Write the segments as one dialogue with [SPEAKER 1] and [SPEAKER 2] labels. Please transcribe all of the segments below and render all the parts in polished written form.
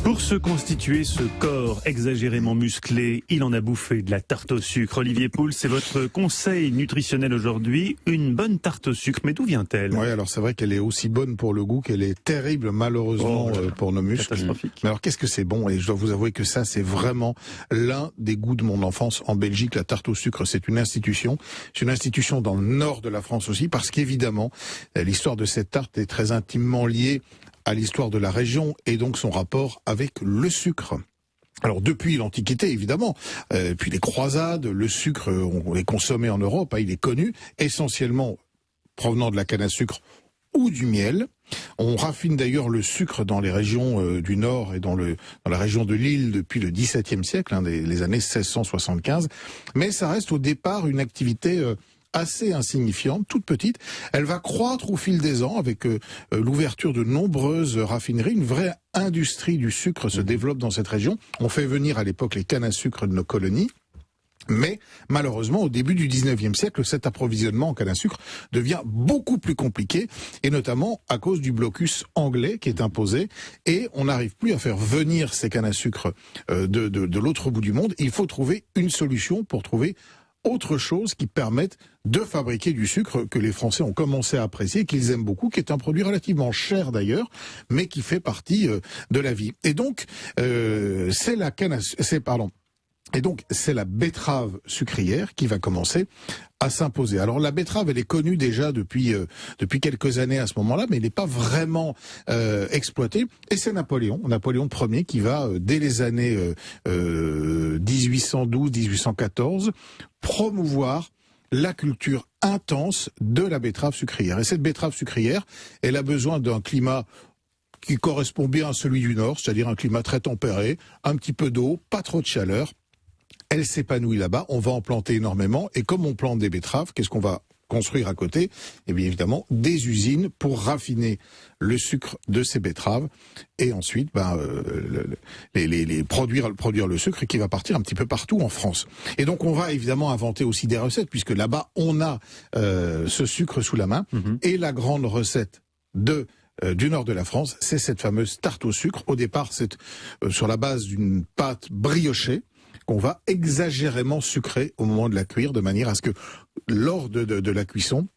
[SPEAKER 1] Pour se constituer ce corps exagérément musclé, il en a bouffé de la tarte au sucre. Olivier Pouls, c'est votre conseil nutritionnel aujourd'hui. Une bonne tarte au sucre, mais d'où vient-elle?
[SPEAKER 2] Oui, alors c'est vrai qu'elle est aussi bonne pour le goût qu'elle est terrible malheureusement pour nos muscles.
[SPEAKER 1] Catastrophique.
[SPEAKER 2] Mais alors qu'est-ce que c'est bon? Et je dois vous avouer que ça, c'est vraiment l'un des goûts de mon enfance. En Belgique, la tarte au sucre, c'est une institution. C'est une institution dans le nord de la France aussi, parce qu'évidemment, l'histoire de cette tarte est très intimement liée à l'histoire de la région et donc son rapport avec le sucre. Alors depuis l'Antiquité évidemment, puis les croisades, le sucre on est consommé en Europe, il est connu, essentiellement provenant de la canne à sucre ou du miel. On raffine d'ailleurs le sucre dans les régions du Nord et dans la région de l'Île depuis le XVIIe siècle, les années 1675, mais ça reste au départ une activité assez insignifiante, toute petite. Elle va croître au fil des ans avec l'ouverture de nombreuses raffineries. Une vraie industrie du sucre se développe dans cette région. On fait venir à l'époque les cannes à sucre de nos colonies. Mais malheureusement, au début du 19e siècle, cet approvisionnement en canne à sucre devient beaucoup plus compliqué, et notamment à cause du blocus anglais qui est imposé, et on n'arrive plus à faire venir ces cannes à sucre de l'autre bout du monde. Il faut trouver une solution pour trouver autre chose qui permette de fabriquer du sucre que les Français ont commencé à apprécier, qu'ils aiment beaucoup, qui est un produit relativement cher d'ailleurs, mais qui fait partie de la vie. Et donc, c'est la betterave sucrière qui va commencer à s'imposer. Alors la betterave, elle est connue déjà depuis quelques années à ce moment-là, mais elle n'est pas vraiment exploitée. Et c'est Napoléon Ier qui va, dès les années 1812-1814, promouvoir la culture intense de la betterave sucrière. Et cette betterave sucrière, elle a besoin d'un climat qui correspond bien à celui du Nord, c'est-à-dire un climat très tempéré, un petit peu d'eau, pas trop de chaleur. Elle s'épanouit là-bas, on va en planter énormément, et comme on plante des betteraves, qu'est-ce qu'on va construire à côté? Eh bien évidemment, des usines pour raffiner le sucre de ces betteraves, et ensuite produire le sucre qui va partir un petit peu partout en France. Et donc on va évidemment inventer aussi des recettes, puisque là-bas on a ce sucre sous la main, et la grande recette du nord de la France, c'est cette fameuse tarte au sucre. Au départ, c'est sur la base d'une pâte briochée, qu'on va exagérément sucrer au moment de la cuire, de manière à ce que lors de la cuisson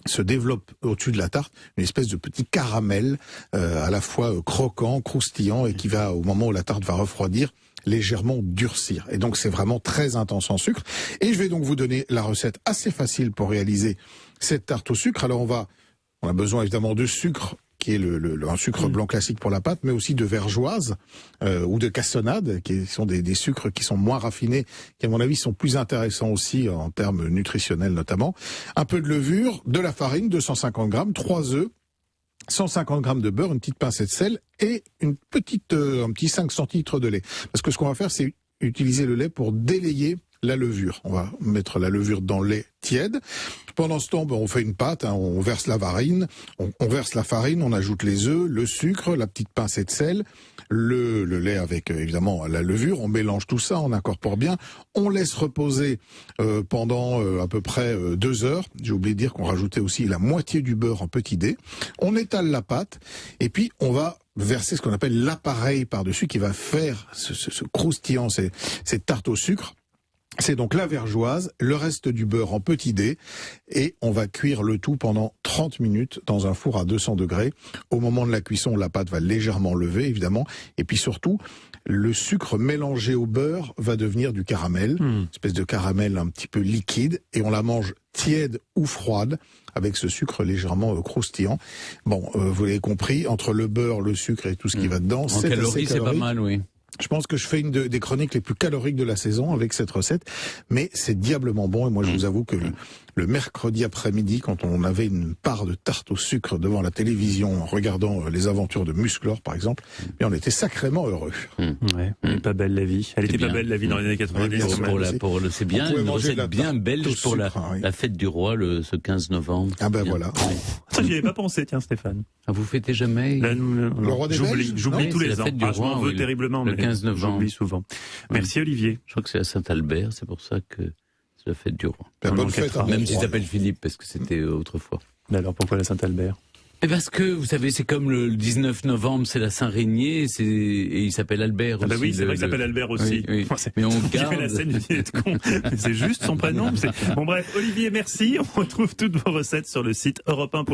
[SPEAKER 2] se développe au-dessus de la tarte une espèce de petit caramel à la fois croquant, croustillant, et qui va, au moment où la tarte va refroidir, légèrement durcir. Et donc c'est vraiment très intense en sucre. Et je vais donc vous donner la recette assez facile pour réaliser cette tarte au sucre. Alors on a besoin évidemment de sucre, qui est un sucre blanc classique pour la pâte, mais aussi de vergeoise ou de cassonade, qui sont des sucres qui sont moins raffinés, qui à mon avis sont plus intéressants aussi en termes nutritionnels notamment. Un peu de levure, de la farine, 250 grammes, 3 œufs, 150 grammes de beurre, une petite pincée de sel et un petit 5 centilitres de lait. Parce que ce qu'on va faire, c'est utiliser le lait pour délayer la levure. On va mettre la levure dans le lait tiède. Pendant ce temps, on fait une pâte, on verse la farine, on ajoute les œufs, le sucre, la petite pincée de sel, le lait avec évidemment la levure, on mélange tout ça, on incorpore bien, on laisse reposer pendant à peu près 2 heures. J'ai oublié de dire qu'on rajoutait aussi la moitié du beurre en petit dé. On étale la pâte et puis on va verser ce qu'on appelle l'appareil par-dessus qui va faire ce croustillant, cette tarte au sucre. C'est donc la vergeoise, le reste du beurre en petit dé, et on va cuire le tout pendant 30 minutes dans un four à 200 degrés. Au moment de la cuisson, la pâte va légèrement lever, évidemment, et puis surtout, le sucre mélangé au beurre va devenir du caramel, une espèce de caramel un petit peu liquide, et on la mange tiède ou froide, avec ce sucre légèrement croustillant. Bon, vous l'avez compris, entre le beurre, le sucre et tout ce qui va dedans,
[SPEAKER 3] en calories, c'est pas mal, oui.
[SPEAKER 2] Je pense que je fais une des chroniques les plus caloriques de la saison avec cette recette, mais c'est diablement bon. Et moi, je vous avoue que le mercredi après-midi, quand on avait une part de tarte au sucre devant la télévision, en regardant les aventures de Musclor, par exemple, mais on était sacrément heureux.
[SPEAKER 1] Ouais, elle est pas belle la vie. Elle était pas belle la vie dans les années 90.
[SPEAKER 3] C'est bien une recette bien belge pour la fête du roi ce 15 novembre.
[SPEAKER 2] Ah ben voilà.
[SPEAKER 1] Ça, j'y avais pas pensé, tiens, Stéphane.
[SPEAKER 3] Ah, vous fêtez jamais
[SPEAKER 2] le roi des Belges?
[SPEAKER 1] J'oublie tous les ans. Je m'en veux terriblement,
[SPEAKER 3] le 15 novembre.
[SPEAKER 1] J'oublie souvent. Merci Olivier.
[SPEAKER 3] Je crois que c'est à Saint-Albert, c'est pour ça que c'est la fête du roi.
[SPEAKER 2] Bonne fête,
[SPEAKER 3] même s'il s'appelle Philippe, parce que c'était autrefois.
[SPEAKER 1] Mais alors pourquoi la Saint-Albert?
[SPEAKER 3] Parce que, vous savez, c'est comme le 19 novembre, c'est la Saint-Régnier, et il s'appelle Albert aussi.
[SPEAKER 1] Ah bah oui, c'est vrai qu'il s'appelle Albert aussi.
[SPEAKER 3] Oui. Mais on garde...
[SPEAKER 1] la scène du dîner de con. C'est juste son prénom. Bon bref, Olivier, merci. On retrouve toutes vos recettes sur le site europe1.fr.